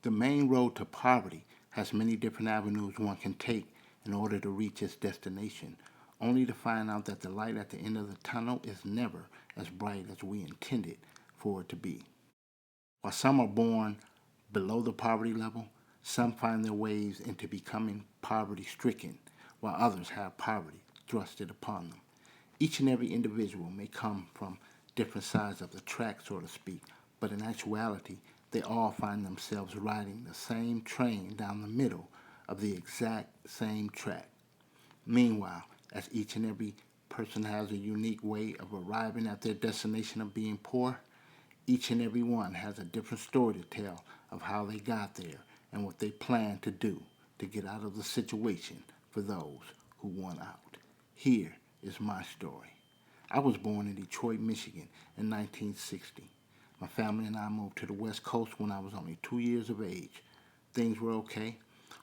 The main road to poverty has many different avenues one can take in order to reach its destination, only to find out that the light at the end of the tunnel is never as bright as we intended for it to be. While some are born below the poverty level, some find their ways into becoming poverty stricken, while others have poverty thrusted upon them. Each and every individual may come from different sides of the track, so to speak, but in actuality, they all find themselves riding the same train down the middle of the exact same track. Meanwhile, as each and every person has a unique way of arriving at their destination of being poor, each and every one has a different story to tell of how they got there and what they plan to do to get out of the situation for those who want out. Here is my story. I was born in Detroit, Michigan in 1960. My family and I moved to the West Coast when I was only 2 years of age. Things were okay.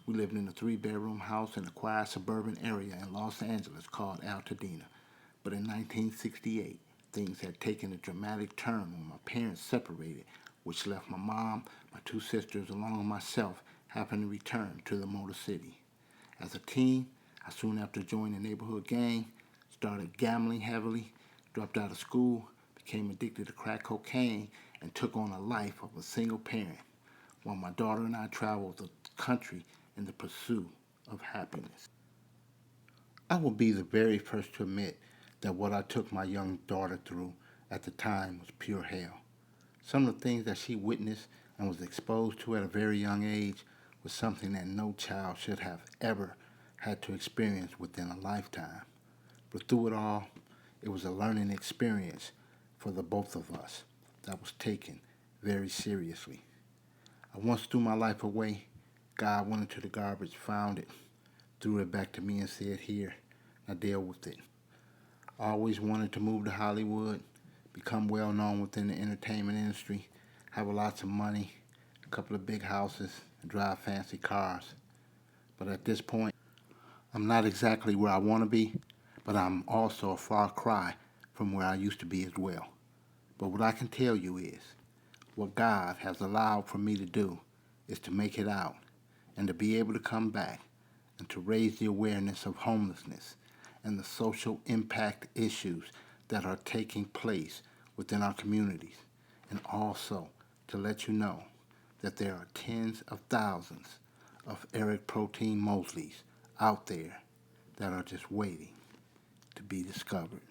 We lived in a three-bedroom house in a quiet suburban area in Los Angeles called Altadena. But in 1968, things had taken a dramatic turn when my parents separated, which left my mom, my two sisters, along with myself having to return to the Motor City. As a teen, I soon after joined a neighborhood gang, started gambling heavily, dropped out of school, became addicted to crack cocaine, and took on a life of a single parent, while my daughter and I traveled the country in the pursuit of happiness. I will be the very first to admit that what I took my young daughter through at the time was pure hell. Some of the things that she witnessed and was exposed to at a very young age was something that no child should have ever had to experience within a lifetime. But through it all, it was a learning experience for the both of us that was taken very seriously. I once threw my life away. God went into the garbage, found it, threw it back to me and said, "Here, now deal with it." I always wanted to move to Hollywood, become well known within the entertainment industry, have lots of money, a couple of big houses, and drive fancy cars. But at this point, I'm not exactly where I want to be, but I'm also a far cry from where I used to be as well. But what I can tell you is, what God has allowed for me to do is to make it out and to be able to come back and to raise the awareness of homelessness and the social impact issues that are taking place within our communities, and also to let you know that there are tens of thousands of Eric Protein Mosleys out there that are just waiting to be discovered.